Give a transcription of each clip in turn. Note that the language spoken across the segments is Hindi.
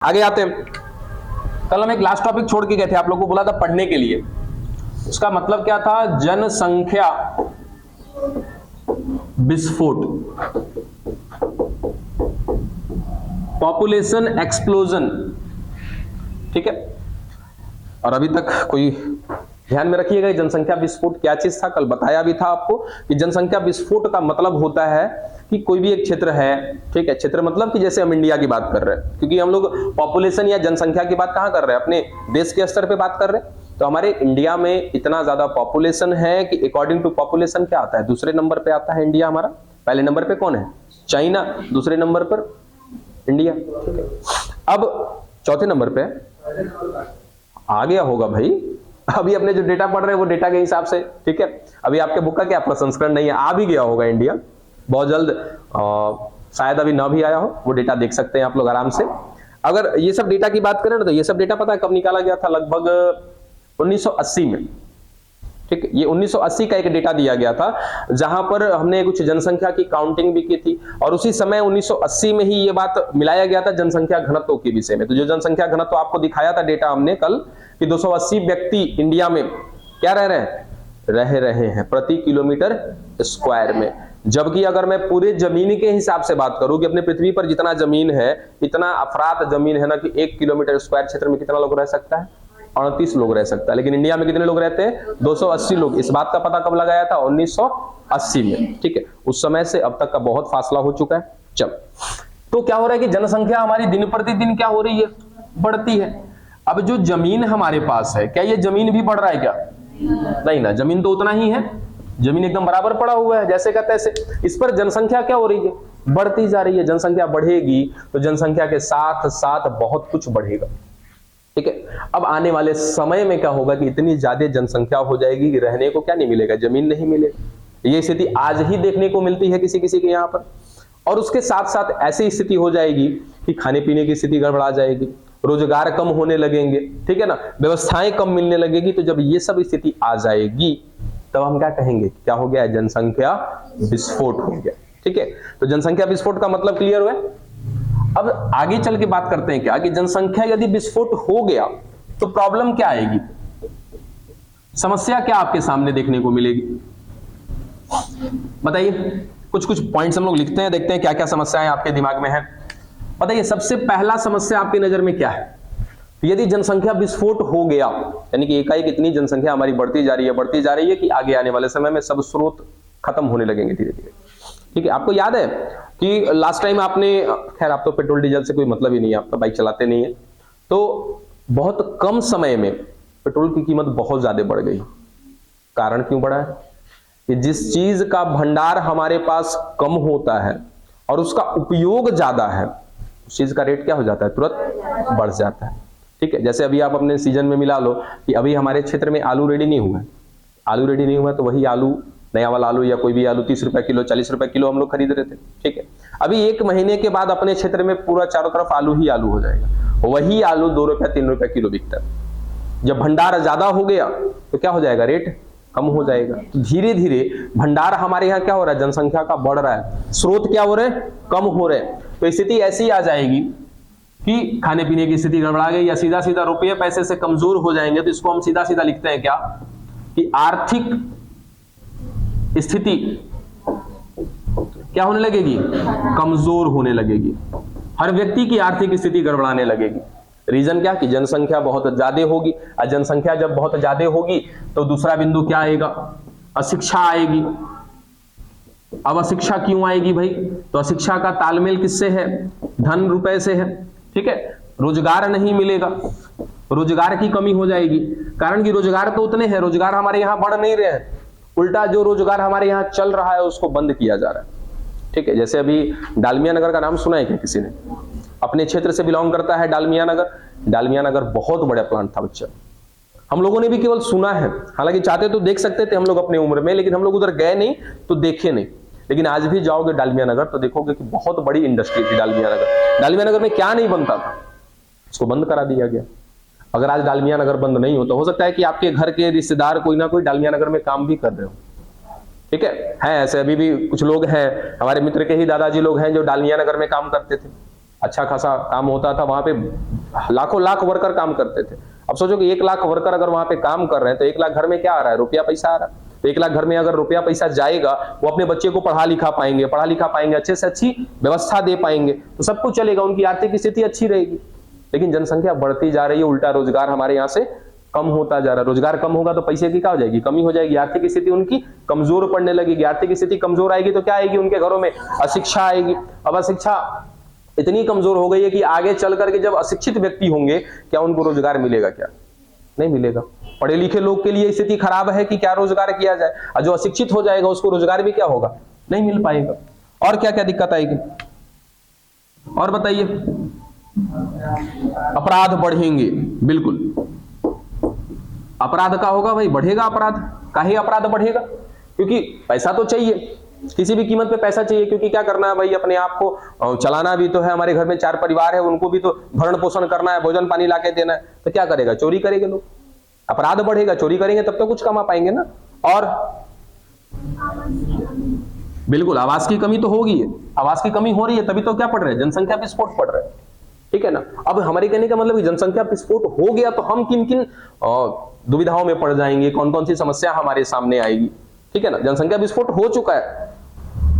आगे आते हैं। कल हम एक लास्ट टॉपिक छोड़ के गए थे, आप लोगों को बोला था पढ़ने के लिए। उसका मतलब क्या था? जनसंख्या विस्फोट, पॉपुलेशन एक्सप्लोजन। ठीक है, और अभी तक कोई ध्यान में रखिएगा जनसंख्या विस्फोट क्या चीज था। कल बताया भी था आपको कि जनसंख्या विस्फोट का मतलब होता है कि कोई भी एक क्षेत्र है, ठीक है, क्षेत्र मतलब कि जैसे हम इंडिया की बात कर रहे हैं, क्योंकि हम लोग पॉपुलेशन या जनसंख्या की बात कहां कर रहे हैं, अपने देश के स्तर पे बात कर रहे हैं। तो हमारे इंडिया में इतना ज्यादा पॉपुलेशन है कि अकॉर्डिंग टू पॉपुलेशन क्या आता है, दूसरे नंबर पे आता है इंडिया हमारा। पहले नंबर पे कौन है? चाइना, दूसरे नंबर पर इंडिया। ठीक है, अब चौथे नंबर पे आ गया होगा भाई, अभी अपने जो डेटा पढ़ रहे हैं वो डेटा के हिसाब से। ठीक है, अभी आपके बुक का क्या प्रसंस्करण नहीं है, आ भी गया होगा इंडिया बहुत जल्द, शायद अभी ना भी आया हो, वो डेटा देख सकते हैं आप लोग आराम से। अगर ये सब डेटा की बात करें ना, तो ये सब डेटा पता है कब निकाला गया था? लगभग 1980 में। ठीक है, ये 1980 का एक डेटा दिया गया था, जहां पर हमने कुछ जनसंख्या की काउंटिंग भी की थी, और उसी समय 1980 में ही ये बात मिलाया गया था जनसंख्या घनत्व के विषय में। तो जो जनसंख्या घनत्व आपको दिखाया था डेटा हमने कल कि 280 व्यक्ति इंडिया में क्या रह रहे हैं प्रति किलोमीटर स्क्वायर में। जबकि अगर मैं पूरे जमीन के हिसाब से बात करूं कि अपने पृथ्वी पर जितना जमीन है, इतना अफरात जमीन है ना, कि 1 किलोमीटर स्क्वायर क्षेत्र में कितना लोग रह सकता है? 38 लोग रह सकता है। लेकिन इंडिया में कितने लोग रहते हैं? 280 लोग। इस बात का पता कब लगाया था? 1980 में। ठीक है, उस समय से अब तक का बहुत फासला हो चुका है। चल, तो क्या हो रहा है कि जनसंख्या हमारी दिन प्रतिदिन क्या हो रही है? बढ़ती है। अब जो जमीन हमारे पास है, क्या ये जमीन भी बढ़ रहा है क्या? नहीं ना, जमीन तो उतना ही है, जमीन एकदम बराबर पड़ा हुआ है जैसे का तैसे। इस पर जनसंख्या क्या हो रही है? बढ़ती जा रही है। जनसंख्या बढ़ेगी तो जनसंख्या के साथ साथ बहुत कुछ बढ़ेगा। ठीक है, अब आने वाले समय में क्या होगा कि इतनी ज्यादा जनसंख्या हो जाएगी कि रहने को क्या नहीं मिलेगा, जमीन नहीं मिलेगी। ये स्थिति आज ही देखने को मिलती है किसी किसी के यहाँ पर। और उसके साथ साथ ऐसी स्थिति हो जाएगी कि खाने पीने की स्थिति गड़बड़ा जाएगी, रोजगार कम होने लगेंगे, ठीक है ना, व्यवस्थाएं कम मिलने लगेगी। तो जब ये सब स्थिति आ जाएगी तब हम क्या कहेंगे? क्या हो गया? जनसंख्या विस्फोट हो गया। ठीक है, तो जनसंख्या विस्फोट का मतलब क्लियर हुआ। अब आगे चल के बात करते हैं क्या कि जनसंख्या यदि विस्फोट हो गया तो प्रॉब्लम क्या आएगी, समस्या क्या आपके सामने देखने को मिलेगी? बताइए, कुछ कुछ पॉइंट्स हम लोग लिखते हैं, देखते हैं क्या क्या समस्याएं आपके दिमाग में है। बताइए, सबसे पहला समस्या आपकी नजर में क्या है? यदि जनसंख्या विस्फोट हो गया, यानी कि एकाएक इतनी जनसंख्या हमारी बढ़ती जा रही है कि आगे आने वाले समय में सब स्रोत खत्म होने लगेंगे धीरे धीरे। ठीक है, आपको याद है कि लास्ट टाइम आपने, खैर आप तो पेट्रोल डीजल से कोई मतलब ही नहीं है, आप तो बाइक चलाते नहीं है, तो बहुत कम समय में पेट्रोल की कीमत बहुत ज्यादा बढ़ गई। कारण क्यों बढ़ा है? कि जिस चीज का भंडार हमारे पास कम होता है और उसका उपयोग ज्यादा है, उस चीज का रेट क्या हो जाता है? तुरंत बढ़ जाता है। ठीक है, जैसे अभी आप अपने सीजन में मिला लो कि अभी हमारे क्षेत्र में आलू रेडी नहीं हुआ है, आलू रेडी नहीं हुआ, तो वही आलू, नया वाला आलू या कोई भी आलू 30 रुपए किलो, 40 रुपए किलो हम लोग खरीद रहे थे। ठीक है, अभी 1 महीने के बाद अपने क्षेत्र में पूरा चारों तरफ आलू ही आलू हो जाएगा, वही आलू 2 रुपए 3 रुपए किलो बिकता है। जब भंडार ज्यादा हो गया तो क्या हो जाएगा? रेट कम हो जाएगा। तो धीरे धीरे भंडार हमारे यहाँ क्या हो रहा है? जनसंख्या का बढ़ रहा है, स्रोत क्या हो रहे हैं? कम हो रहे हैं। तो स्थिति ऐसी आ जाएगी कि खाने पीने की स्थिति गड़बड़ा गई, या सीधा सीधा रुपये पैसे से कमजोर हो जाएंगे। तो इसको हम सीधा सीधा लिखते हैं क्या कि आर्थिक स्थिति क्या होने लगेगी? कमजोर होने लगेगी। हर व्यक्ति की आर्थिक स्थिति गड़बड़ाने लगेगी। रीजन क्या? कि जनसंख्या बहुत ज्यादा होगी, और जनसंख्या जब बहुत ज्यादा होगी तो दूसरा बिंदु क्या आएगा? अशिक्षा आएगी। अब अशिक्षा क्यों आएगी भाई? तो अशिक्षा का तालमेल किससे है? धन रुपए से है। ठीक है, रोजगार नहीं मिलेगा, रोजगार की कमी हो जाएगी। कारण कि रोजगार तो उतने हैं, रोजगार हमारे यहाँ बढ़ नहीं रहे हैं, उल्टा जो रोजगार हमारे यहाँ चल रहा है उसको बंद किया जा रहा है। ठीक है, जैसे अभी डालमिया नगर का नाम सुना है क्या किसी ने? अपने क्षेत्र से बिलोंग करता है डालमिया नगर। डालमिया नगर बहुत बड़ा प्लांट था बच्चा, हम लोगों ने भी केवल सुना है, हालांकि चाहते तो देख सकते थे हम लोग अपने उम्र में, लेकिन हम लोग उधर गए नहीं तो देखे नहीं। लेकिन आज भी जाओगे डालमिया नगर तो देखोगे कि बहुत बड़ी इंडस्ट्री थी डालमिया नगर। डालमिया नगर में क्या नहीं बनता था, उसको बंद करा दिया गया। अगर आज डालमिया नगर बंद नहीं हो तो हो सकता है कि आपके घर के रिश्तेदार कोई ना कोई डालमिया नगर में काम भी कर रहे हो। ठीक है ऐसे अभी भी कुछ लोग हैं, हमारे मित्र के ही दादाजी लोग हैं जो डालमिया नगर में काम करते थे। अच्छा खासा काम होता था, वहां पे लाखों लाख वर्कर काम करते थे। अब सोचो कि 1 लाख वर्कर अगर वहां पे काम कर रहे हैं तो 1 लाख घर में क्या आ रहा है, रुपया पैसा आ रहा है। तो 1 लाख घर में अगर रुपया पैसा जाएगा, वो अपने बच्चे को पढ़ा लिखा पाएंगे, अच्छे से अच्छी व्यवस्था दे पाएंगे, तो सब कुछ चलेगा, उनकी आर्थिक स्थिति अच्छी रहेगी। लेकिन जनसंख्या बढ़ती जा रही है, उल्टा रोजगार हमारे यहाँ से कम होता जा रहा है। रोजगार कम होगा तो पैसे की क्या हो जाएगी, कमी हो जाएगी, आर्थिक स्थिति उनकी कमजोर पड़ने लगेगी। आर्थिक स्थिति कमजोर आएगी तो क्या आएगी, उनके घरों में अशिक्षा आएगी। अब अशिक्षा इतनी कमजोर हो गई है कि आगे चल करके जब अशिक्षित व्यक्ति होंगे, क्या उनको रोजगार मिलेगा, क्या नहीं मिलेगा। पढ़े लिखे लोग के लिए स्थिति खराब है कि क्या रोजगार किया जाए, और जो अशिक्षित हो जाएगा उसको रोजगार भी क्या होगा, नहीं मिल पाएगा। और क्या क्या दिक्कत आएगी और बताइए। अपराध बढ़ेंगे, बिल्कुल अपराध का होगा भाई, बढ़ेगा अपराध। काहे अपराध बढ़ेगा, क्योंकि पैसा तो चाहिए, किसी भी कीमत पे पैसा चाहिए, क्योंकि क्या करना है भाई, अपने आप को चलाना भी तो है, हमारे घर में 4 परिवार है, उनको भी तो भरण पोषण करना है, भोजन पानी लाके देना है, तो क्या करेगा, चोरी करेंगे लोग, अपराध बढ़ेगा, चोरी करेंगे तब तो कुछ कमा पाएंगे ना। और बिल्कुल आवास की कमी तो होगी, आवास की कमी हो रही है, तभी तो क्या पड़ रहा है, जनसंख्या विस्फोट पड़ रहा है, ठीक है ना। अब हमारे कहने का मतलब जनसंख्या विस्फोट हो गया तो हम किन किन दुविधाओं में पड़ जाएंगे, कौन कौन सी समस्या हमारे सामने आएगी, ठीक है ना। जनसंख्या विस्फोट हो चुका है,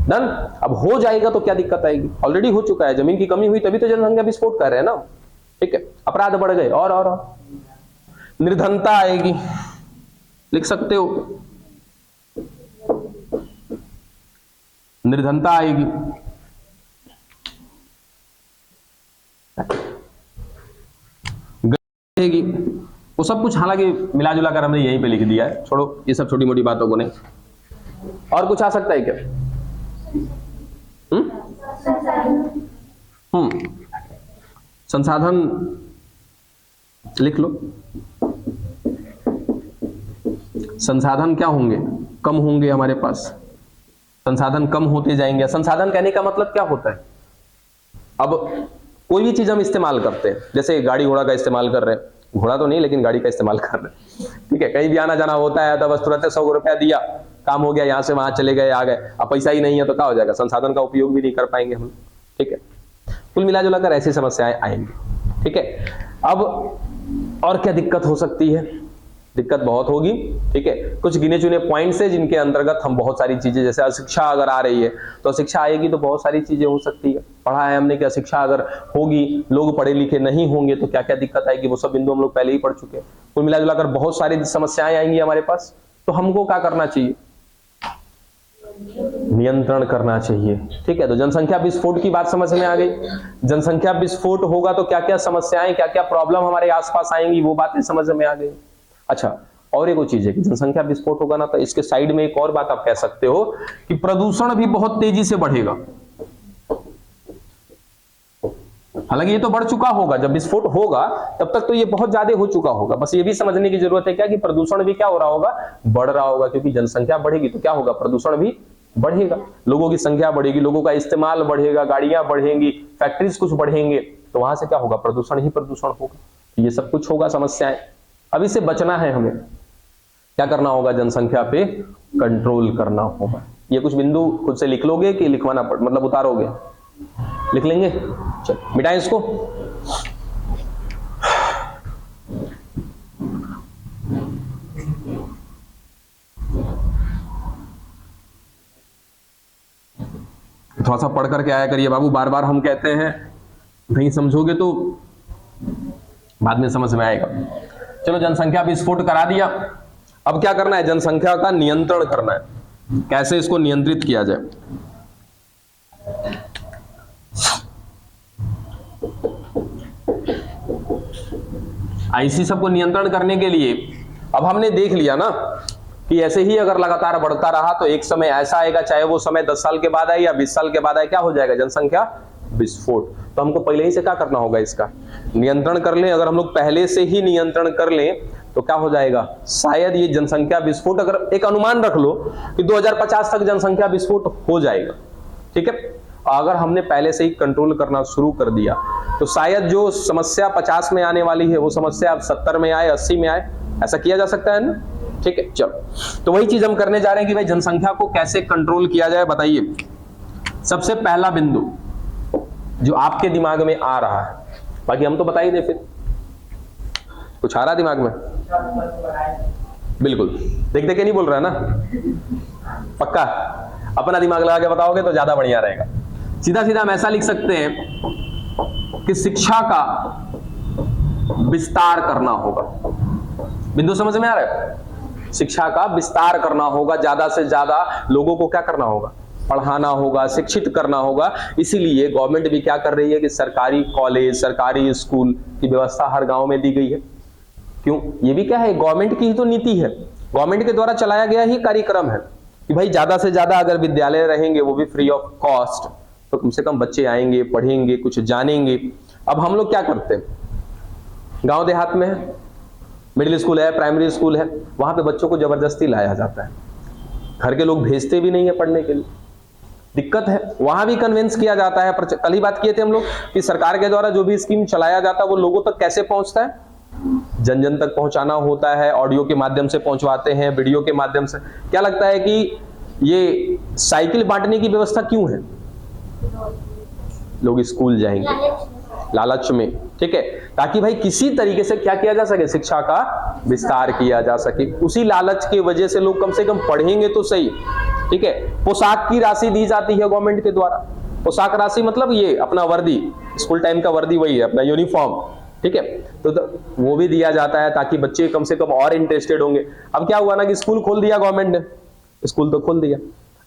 डन। अब हो जाएगा तो क्या दिक्कत आएगी, ऑलरेडी हो चुका है, जमीन की कमी हुई तभी तो जनसंख्या विस्फोट कर रहे हैं ना, ठीक है। अपराध बढ़ गए और निर्धनता आएगी, लिख सकते हो, निर्धनता आएगी, रहेगी, वो सब कुछ हालांकि मिला जुला कर हमने यहीं पे लिख दिया है, छोड़ो ये सब छोटी मोटी बातों को नहीं। और कुछ आ सकता है क्या? संसाधन लिख लो, संसाधन क्या होंगे, कम होंगे हमारे पास, संसाधन कम होते जाएंगे। संसाधन कहने का मतलब क्या होता है, अब कोई भी चीज हम इस्तेमाल करते हैं, जैसे गाड़ी घोड़ा का इस्तेमाल कर रहे हैं, घोड़ा तो नहीं लेकिन गाड़ी का इस्तेमाल कर रहे हैं, ठीक है। कहीं भी आना जाना होता है तो बस तुरंत 100 रुपया दिया, काम हो गया, यहाँ से वहां चले गए, आ गए। अब पैसा ही नहीं है तो क्या हो जाएगा, संसाधन का उपयोग भी नहीं कर पाएंगे हम, ठीक है। कुल मिला जुला कर ऐसी समस्याएं आएंगी, ठीक है। अब और क्या दिक्कत हो सकती है, दिक्कत बहुत होगी, ठीक है। कुछ गिने चुने पॉइंट्स है जिनके अंतर्गत हम बहुत सारी चीजें, जैसे अशिक्षा अगर आ रही है तो शिक्षा आएगी तो बहुत सारी चीजें हो सकती है। पढ़ा है हमने कि अशिक्षा अगर होगी, लोग पढ़े लिखे नहीं होंगे तो क्या क्या दिक्कत आएगी, वो सब बिंदु हम लोग पहले ही पढ़ चुके हैं। कुल मिला जुलाकर बहुत सारी समस्याएं आएंगी हमारे पास, तो हमको क्या करना चाहिए, नियंत्रण करना चाहिए, ठीक है। तो जनसंख्या विस्फोट की बात समझ में आ गई। जनसंख्या विस्फोट होगा तो क्या क्या समस्याएं, क्या क्या प्रॉब्लम हमारे आसपास आएंगी, वो बातें समझ में आ गई। अच्छा, और एक चीज है कि जनसंख्या विस्फोट होगा ना तो इसके साइड में एक और बात आप कह सकते हो कि प्रदूषण भी बहुत तेजी से बढ़ेगा। हालांकि ये तो बढ़ चुका होगा, जब विस्फोट होगा तब तक तो ये बहुत ज्यादा हो चुका होगा, बस ये भी समझने की जरूरत है क्या कि प्रदूषण भी क्या हो रहा होगा, बढ़ रहा होगा, क्योंकि जनसंख्या बढ़ेगी तो क्या होगा, प्रदूषण भी बढ़ेगा, लोगों की संख्या बढ़ेगी, लोगों का इस्तेमाल बढ़ेगा, गाड़ियां बढ़ेंगी, फैक्ट्रीज कुछ बढ़ेंगे, तो वहां से क्या होगा, प्रदूषण ही प्रदूषण होगा, ये सब कुछ होगा समस्याएं। अब इससे बचना है, हमें क्या करना होगा, जनसंख्या पे कंट्रोल करना होगा। ये कुछ बिंदु खुद से लिख लोगे कि लिखवाना मतलब उतारोगे, लिख लेंगे, चल मिटाएं इसको। थोड़ा सा पढ़ करके आया करिए बाबू, बार बार हम कहते हैं, नहीं समझोगे तो बाद में समझ में आएगा। चलो जनसंख्या विस्फोट करा दिया, अब क्या करना है, जनसंख्या का नियंत्रण करना है, कैसे इसको नियंत्रित किया जाए। इसी सबको नियंत्रण करने के लिए अब हमने देख लिया ना कि ऐसे ही अगर लगातार बढ़ता रहा तो एक समय ऐसा आएगा, चाहे वो समय 10 साल के बाद आए या 20 साल के बाद आए, क्या हो जाएगा, जनसंख्या विस्फोट। तो हमको पहले ही से क्या करना होगा, इसका नियंत्रण कर लें। अगर हम लोग पहले से ही नियंत्रण कर लें तो क्या हो जाएगा, शायद ये जनसंख्या विस्फोट, अगर एक अनुमान रख लो कि 2050 तक जनसंख्या विस्फोट हो जाएगा, ठीक है। अगर हमने पहले से ही कंट्रोल करना शुरू कर दिया तो शायद जो समस्या 50 में आने वाली है वो समस्या अब 70 में आए, 80 में आए, ऐसा किया जा सकता है ना, ठीक है। चलो, तो वही चीज हम करने जा रहे हैं कि भाई जनसंख्या को कैसे कंट्रोल किया जाए, बताइए। सबसे पहला बिंदु, जो आपके दिमाग में आ रहा है, बाकी हम तो बता ही दे। फिर कुछ आ रहा दिमाग में? बिल्कुल, देख देख के नहीं बोल रहा है ना, पक्का अपना दिमाग लगा के बताओगे तो ज्यादा बढ़िया रहेगा। सीधा सीधा हम ऐसा लिख सकते हैं कि शिक्षा का विस्तार करना होगा। बिंदु समझ में आ रहा है? शिक्षा का विस्तार करना होगा, ज्यादा से ज्यादा लोगों को क्या करना होगा? पढ़ाना होगा, शिक्षित करना होगा। इसीलिए गवर्नमेंट भी क्या कर रही है कि सरकारी कॉलेज, सरकारी स्कूल की व्यवस्था हर गांव में दी गई है। क्यों? ये भी क्या है, गवर्नमेंट की ही तो नीति है, गवर्नमेंट के द्वारा चलाया गया ही कार्यक्रम है कि भाई ज्यादा से ज्यादा अगर विद्यालय रहेंगे, वो भी फ्री ऑफ कॉस्ट, तो कम से कम बच्चे आएंगे, पढ़ेंगे, कुछ जानेंगे। अब हम लोग क्या करते हैं, गांव देहात में है, मिडिल स्कूल है, प्राइमरी स्कूल है, वहां पे बच्चों को जबरदस्ती लाया जाता है, घर के लोग भेजते भी नहीं है पढ़ने के लिए, दिक्कत है। वहां भी कन्विंस किया जाता है। पर कल ही बात किए थे हम लोग कि सरकार के द्वारा जो भी स्कीम चलाया जाता है वो लोगों तक कैसे पहुंचता है? जन जन तक पहुंचाना होता है, ऑडियो के माध्यम से पहुंचवाते हैं, वीडियो के माध्यम से। क्या लगता है कि ये साइकिल बांटने की व्यवस्था क्यों है? लोग स्कूल जाएंगे लालच में, ठीक है, ताकि भाई किसी तरीके से क्या किया जा सके, शिक्षा का विस्तार किया जा सके। उसी लालच की वजह से लोग कम से कम पढ़ेंगे तो सही, ठीक है। पोशाक की राशि दी जाती है गवर्नमेंट के द्वारा। पोशाक राशि मतलब ये अपना वर्दी, स्कूल टाइम का वर्दी वही है, अपना यूनिफॉर्म, ठीक है, तो वो भी दिया जाता है ताकि बच्चे कम से कम और इंटरेस्टेड होंगे। अब क्या हुआ ना कि स्कूल खोल दिया गवर्नमेंट ने, स्कूल तो खोल दिया,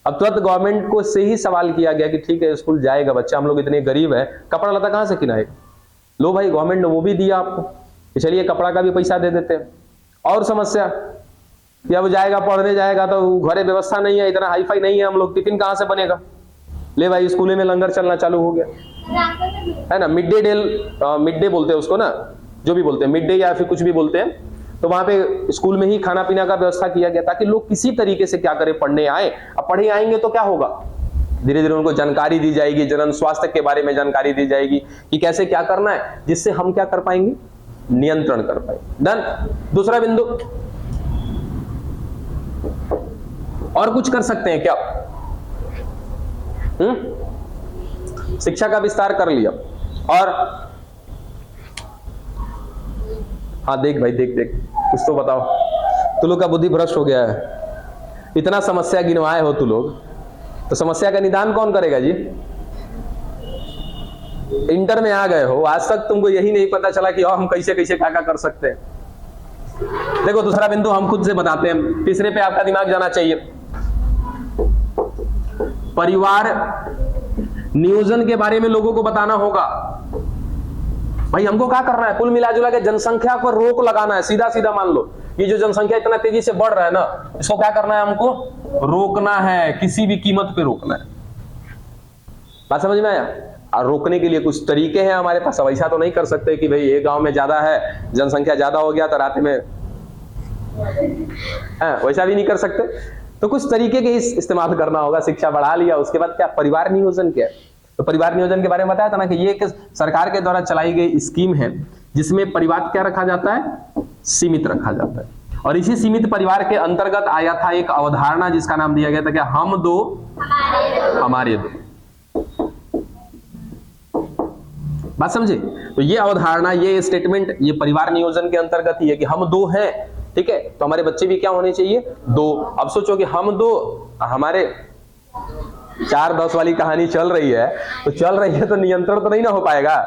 अब तुरंत गवर्नमेंट को से ही सवाल किया गया कि ठीक है स्कूल जाएगा बच्चा, हम लोग इतने गरीब है, कपड़ा लता कहां से किनाएगा? लो भाई, गवर्नमेंट ने वो भी दिया आपको, चलिए कपड़ा का भी पैसा दे देते हैं। और समस्या कि अब जाएगा, पढ़ने जाएगा तो घरे व्यवस्था नहीं है, इतना हाईफाई नहीं है, हम लोग टिफिन कहां से बनेगा? ले भाई, स्कूल में लंगर चलना चालू हो गया है ना, मिड डे बोलते हैं उसको ना, जो भी बोलते हैं मिड डे या फिर कुछ भी बोलते हैं, तो वहां पे स्कूल में ही खाना पीना का व्यवस्था किया गया ताकि लोग किसी तरीके से क्या करें, पढ़ने आए। अब पढ़े आएंगे तो क्या होगा, धीरे धीरे उनको जानकारी दी जाएगी, जनन स्वास्थ्य के बारे में जानकारी दी जाएगी कि कैसे क्या करना है, जिससे हम क्या कर पाएंगे, नियंत्रण कर पाएंगे। डन। दूसरा बिंदु, और कुछ कर सकते हैं क्या? शिक्षा का विस्तार कर लिया, और हाँ देख भाई, देख देख कुछ तो बताओ, तू लोग का बुद्धि भ्रष्ट हो गया है, इतना समस्या गिनवाए हो तू लोग, तो समस्या का निदान कौन करेगा जी? इंटर में आ गए हो, आज तक तुमको यही नहीं पता चला कि हम कैसे कैसे क्या क्या कर सकते हैं। देखो दूसरा बिंदु हम खुद से बताते हैं, तीसरे पे आपका दिमाग जाना चाहिए। परिवार नियोजन के बारे में लोगों को बताना होगा। भाई हमको क्या करना है, कुल मिलाजुला के जनसंख्या पर रोक लगाना है। सीधा सीधा मान लो ये जो जनसंख्या इतना तेजी से बढ़ रहा है ना, इसको क्या करना है, हमको रोकना है, किसी भी कीमत पे रोकना है। बात समझ में आया? और रोकने के लिए कुछ तरीके हैं हमारे पास। अब ऐसा तो नहीं कर सकते कि भाई ये गांव में ज्यादा है, जनसंख्या ज्यादा हो गया तो रात में, वैसा भी नहीं कर सकते। तो कुछ तरीके के इस्तेमाल करना होगा। शिक्षा बढ़ा लिया, उसके बाद क्या, परिवार नियोजन क्या है? तो परिवार नियोजन के बारे में बताया था ना कि ये एक सरकार के द्वारा चलाई गई स्कीम है जिसमें परिवार क्या रखा जाता है, सीमित रखा जाता है। और इसी सीमित परिवार के अंतर्गत आया था एक अवधारणा जिसका नाम दिया गया था क्या, हम दो हमारे दो। बात समझे? तो ये अवधारणा, ये स्टेटमेंट, ये परिवार नियोजन के अंतर्गत ही है कि हम दो हैं, ठीक है, तो हमारे बच्चे भी क्या होने चाहिए, दो। अब सोचो कि हम दो, हमारे 4-10 वाली कहानी चल रही है, तो चल रही है तो नियंत्रण तो नहीं ना हो पाएगा,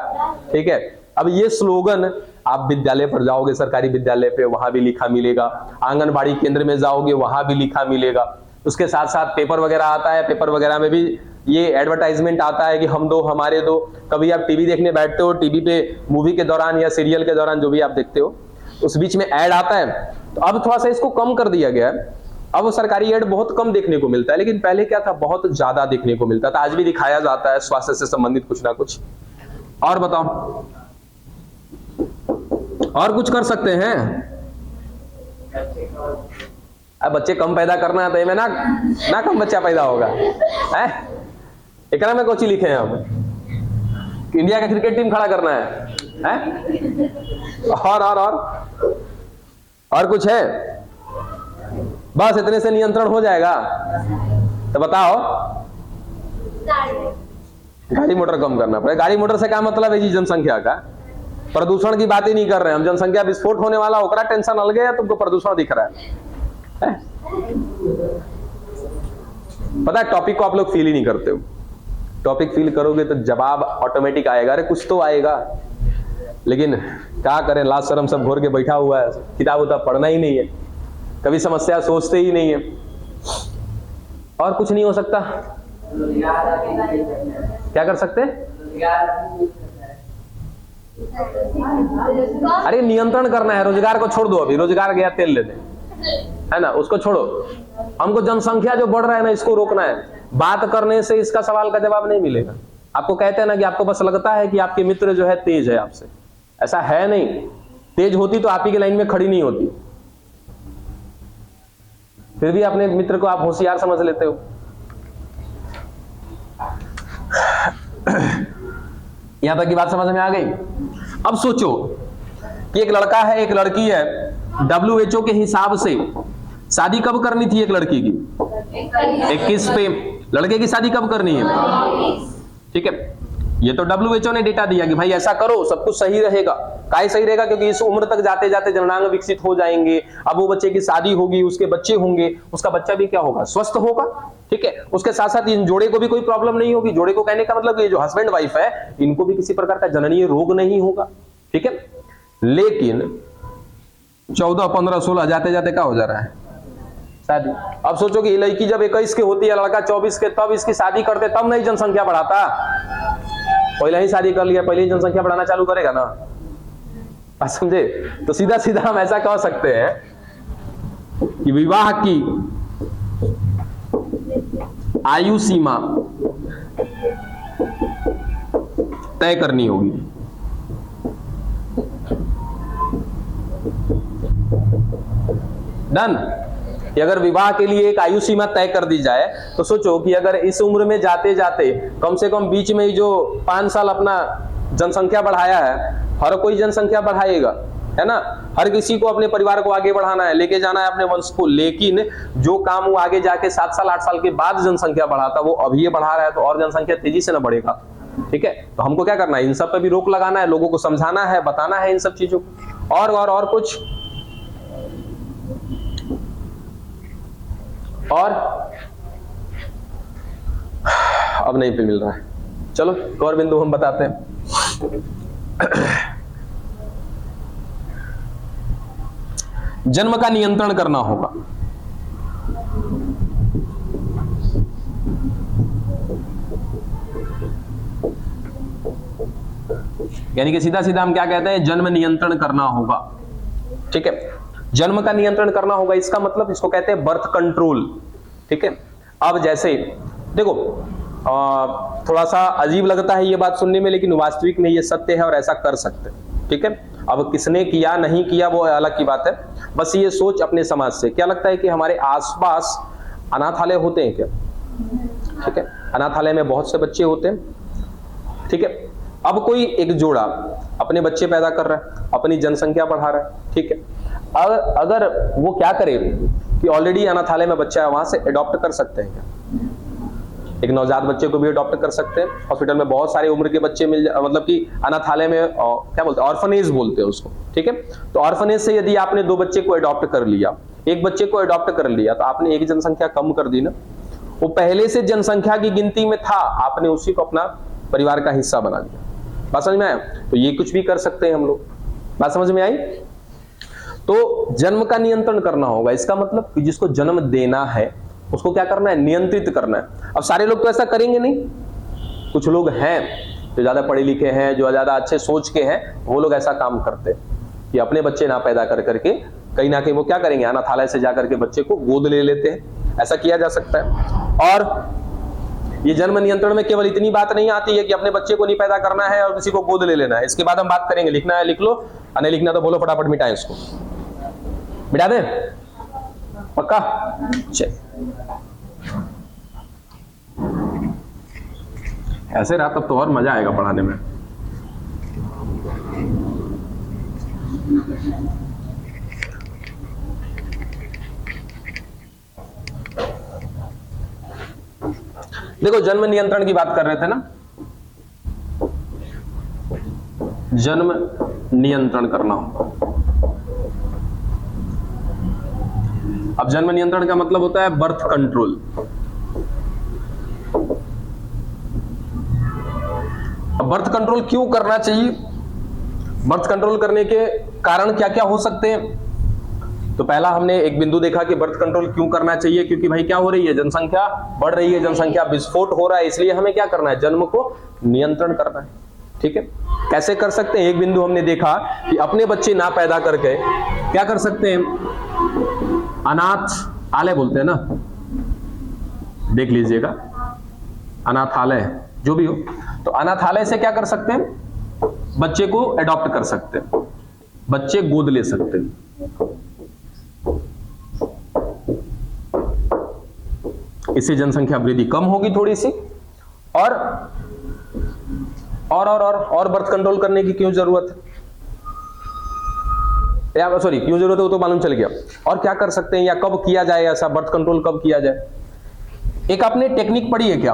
ठीक है। अब ये स्लोगन आप विद्यालय पर जाओगे, सरकारी विद्यालय पे, वहां भी लिखा मिलेगा, आंगनबाड़ी केंद्र में जाओगे वहां भी लिखा मिलेगा। उसके साथ साथ पेपर वगैरह आता है, पेपर वगैरह में भी ये एडवर्टाइजमेंट आता है कि हम दो हमारे दो। कभी आप टीवी देखने बैठते हो, टीवी पे मूवी के दौरान या सीरियल के दौरान जो भी आप देखते हो, उस बीच में ऐड आता है। तो अब थोड़ा सा इसको कम कर दिया गया है, अब वो सरकारी ऐड बहुत कम देखने को मिलता है, लेकिन पहले क्या था, बहुत ज्यादा देखने को मिलता था। आज भी दिखाया जाता है स्वास्थ्य से संबंधित कुछ ना कुछ। और बताओ, और कुछ कर सकते हैं? अब बच्चे कम पैदा करना है तो इनमें ना कम बच्चा पैदा होगा है। एकरा में कोची लिखे हैं हम, इंडिया का क्रिकेट टीम खड़ा करना है? और कुछ है? बस इतने से नियंत्रण हो जाएगा? तो बताओ। गाड़ी मोटर कम करना पड़ेगा। गाड़ी मोटर से क्या मतलब है जी जनसंख्या का? प्रदूषण की बात ही नहीं कर रहे हैं हम, जनसंख्या विस्फोट होने वाला ओकरा टेंशन अलग है, तुमको प्रदूषण दिख रहा है? पता है टॉपिक को आप लोग फील ही नहीं करते हो। टॉपिक फील करोगे तो जवाब ऑटोमेटिक आएगा, अरे कुछ तो आएगा। लेकिन क्या करें, लाज शर्म सब घोर के बैठा हुआ है, किताब उताब पढ़ना ही नहीं है, कभी समस्या सोचते ही नहीं है, और कुछ नहीं हो सकता। क्या कर सकते हैं? अरे नियंत्रण करना है, रोजगार को छोड़ दो, अभी रोजगार गया तेल लेने, है ना, उसको छोड़ो। हमको जनसंख्या जो बढ़ रहा है ना, इसको रोकना है। बात करने से इसका सवाल का जवाब नहीं मिलेगा। आपको कहते हैं ना कि आपको बस लगता है कि आपके मित्र जो है तेज है आपसे, ऐसा है नहीं। तेज होती तो आप ही के लाइन में खड़ी नहीं होती, फिर भी अपने मित्र को आप होशियार समझ लेते हो। यहां तक की बात समझ में आ गई? अब सोचो कि एक लड़का है, एक लड़की है, WHO के हिसाब से शादी कब करनी थी एक लड़की की? 21 पे। लड़के की शादी कब करनी है? ठीक है, ये तो WHO ने डेटा दिया कि भाई ऐसा करो, सब कुछ सही रहेगा। काहे सही रहेगा? क्योंकि इस उम्र तक जाते जाते जननांग विकसित हो जाएंगे। अब वो बच्चे की शादी होगी, उसके बच्चे होंगे, उसका बच्चा भी क्या होगा? स्वस्थ होगा। ठीक है, उसके साथ साथ इन जोड़े को भी कोई प्रॉब्लम नहीं होगी। जोड़े को कहने का मतलब ये जो हस्बैंड वाइफ है, इनको भी किसी प्रकार का जननीय रोग नहीं होगा। ठीक है, लेकिन 14, 15, 16 जाते जाते क्या हो जा रहा है? शादी। अब सोचो कि लड़की जब 21 की होती है, लड़का 24 के, तब इसकी शादी करते, तब नहीं जनसंख्या बढ़ाता। पहले ही शादी कर लिया, पहले ही जनसंख्या बढ़ाना चालू करेगा ना, आप समझे? तो सीधा सीधा हम ऐसा कह सकते हैं कि विवाह की आयु सीमा तय करनी होगी। डन। कि अगर विवाह के लिए एक आयु सीमा तय कर दी जाए, तो सोचो कि अगर इस उम्र में जाते जाते कम से कम बीच में ही जो 5 साल अपना जनसंख्या बढ़ाया है, हर कोई जनसंख्या बढ़ाएगा, है ना, हर किसी को अपने परिवार को आगे बढ़ाना है, लेके जाना है अपने वंश को। लेकिन जो काम वो आगे जाके 7 साल 8 साल के बाद जनसंख्या बढ़ाता, वो अभी ये बढ़ा रहा है, तो और जनसंख्या तेजी से ना बढ़ेगा। ठीक है, तो हमको क्या करना है? इन सब पे भी रोक लगाना है, लोगों को समझाना है, बताना है इन सब चीजों को। और कुछ और अब नहीं पे मिल रहा है। चलो एक और बिंदु हम बताते हैं। जन्म का नियंत्रण करना होगा। यानी कि सीधा सीधा हम क्या कहते हैं? जन्म नियंत्रण करना होगा। ठीक है, जन्म का नियंत्रण करना होगा, इसका मतलब इसको कहते हैं बर्थ कंट्रोल। ठीक है, अब जैसे देखो थोड़ा सा अजीब लगता है ये बात सुनने में, लेकिन वास्तविक में ये सत्य है और ऐसा कर सकते हैं। ठीक है, अब किसने किया नहीं किया वो अलग की बात है। बस ये सोच अपने समाज से, क्या लगता है कि हमारे आसपास अनाथालय होते हैं क्या? ठीक है, अनाथालय में बहुत से बच्चे होते हैं। ठीक है, अब कोई एक जोड़ा अपने बच्चे पैदा कर रहा है, अपनी जनसंख्या बढ़ा रहा है। ठीक है, अगर वो क्या करे कि ऑलरेडी अनाथालय में बच्चा है, वहां से अडॉप्ट कर सकते हैं क्या? एक नवजात बच्चे को भी अडॉप्ट कर सकते हैं। हॉस्पिटल में बहुत सारे उम्र के बच्चे मतलब कि अनाथालय में क्या बोलते हैं? ऑर्फनेज बोलते हैं उसको। ठीक है, तो ऑर्फनेज से यदि आपने 2 बच्चे को अडॉप्ट कर लिया, एक बच्चे को अडॉप्ट कर लिया, तो आपने एक जनसंख्या कम कर दी ना। वो पहले से जनसंख्या की गिनती में था, आपने उसी को अपना परिवार का हिस्सा बना दिया। बात समझ में आया? तो ये कुछ भी कर सकते हैं हम लोग। बात समझ में आई? तो जन्म का नियंत्रण करना होगा, इसका मतलब कि जिसको जन्म देना है उसको क्या करना है? नियंत्रित करना है। अब सारे लोग तो ऐसा करेंगे नहीं, कुछ लोग हैं जो ज्यादा पढ़े लिखे हैं, जो ज्यादा अच्छे सोच के हैं, वो लोग ऐसा काम करते हैं कि अपने बच्चे ना पैदा कर करके कहीं ना कहीं वो क्या करेंगे? अनाथालय से जाकर के बच्चे को गोद ले लेते हैं। ऐसा किया जा सकता है। और ये जन्म नियंत्रण में केवल इतनी बात नहीं आती है कि अपने बच्चे को नहीं पैदा करना है और किसी को गोद ले लेना है। इसके बाद हम बात करेंगे, लिखना है लिख लो, नहीं लिखना तो बोलो, फटाफट मिटाएं इसको। मिटा दे पक्का? चल ऐसे रहा तब तो और मजा आएगा पढ़ाने में। देखो जन्म नियंत्रण की बात कर रहे थे ना, जन्म नियंत्रण करना हो। अब जन्म नियंत्रण का मतलब होता है बर्थ कंट्रोल। अब बर्थ कंट्रोल क्यों करना चाहिए, बर्थ कंट्रोल करने के कारण क्या क्या हो सकते हैं। तो पहला हमने एक बिंदु देखा कि बर्थ कंट्रोल क्यों करना चाहिए, क्योंकि भाई क्या हो रही है, जनसंख्या बढ़ रही है, जनसंख्या विस्फोट हो रहा है, इसलिए हमें क्या करना है, जन्म को नियंत्रण करना है। ठीक है, कैसे कर सकते हैं, एक बिंदु हमने देखा कि अपने बच्चे ना पैदा करके क्या कर सकते हैं, अनाथालय बोलते हैं ना, देख लीजिएगा, अनाथालय जो भी हो, तो अनाथालय से क्या कर सकते हैं, बच्चे को अडॉप्ट कर सकते हैं, बच्चे गोद ले सकते हैं। इससे जनसंख्या वृद्धि कम होगी थोड़ी सी, और बर्थ कंट्रोल करने की क्यों जरूरत है, या सॉरी क्यों जरूरत है वो तो मालूम चल गया। और क्या कर सकते हैं या कब किया जाए, ऐसा बर्थ कंट्रोल कब किया जाए। एक आपने टेक्निक पढ़ी है क्या,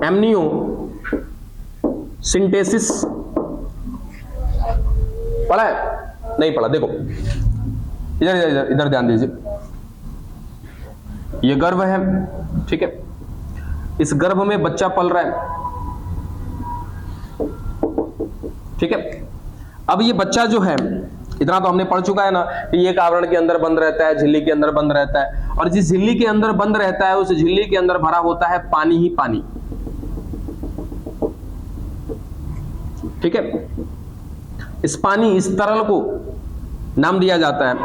एमनियो सिंथेसिस, पढ़ा है, नहीं पढ़ा, देखो इधर इधर इधर ध्यान दीजिए, ये गर्भ है, ठीक है, इस गर्भ में बच्चा पल रहा है, ठीक है। अब ये बच्चा जो है, इतना तो हमने पढ़ चुका है ना कि ये एक आवरण के अंदर बंद रहता है, झिल्ली के अंदर बंद रहता है, और जिस झिल्ली के अंदर बंद रहता है उस झिल्ली के अंदर भरा होता है पानी ही पानी, ठीक है। इस पानी, इस तरल को नाम दिया जाता है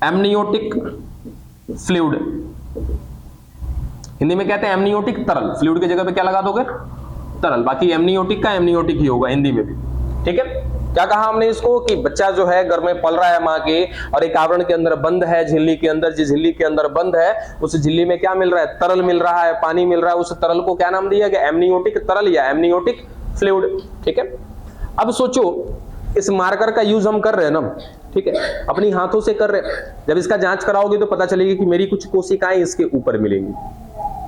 एमनियोटिक फ्लूइड, हिंदी में कहते हैं एमनियोटिक तरल, फ्लूइड की जगह पे क्या लगा दोगे, तरल, बाकी एमनियोटिक का एमनियोटिक ही होगा हिंदी में भी, ठीक है। क्या कहा हमने इसको कि बच्चा जो है घर में पल रहा है माँ के, और एक आवरण के अंदर बंद है, झिल्ली के अंदर, जिस झिल्ली के अंदर बंद है उस झिल्ली में क्या मिल रहा है, तरल मिल रहा है, पानी मिल रहा है, उस तरल को क्या नाम दिया गया, एमनियोटिक तरल या एमनियोटिक फ्लूइड, ठीक है। अब सोचो इस मार्कर का यूज हम कर रहे हैं ना, ठीक है, अपनी हाथों से कर रहे हैं, जब इसका जांच कराओगे तो पता चलेगी कि मेरी कुछ कोशिकाएं इसके ऊपर मिलेंगी,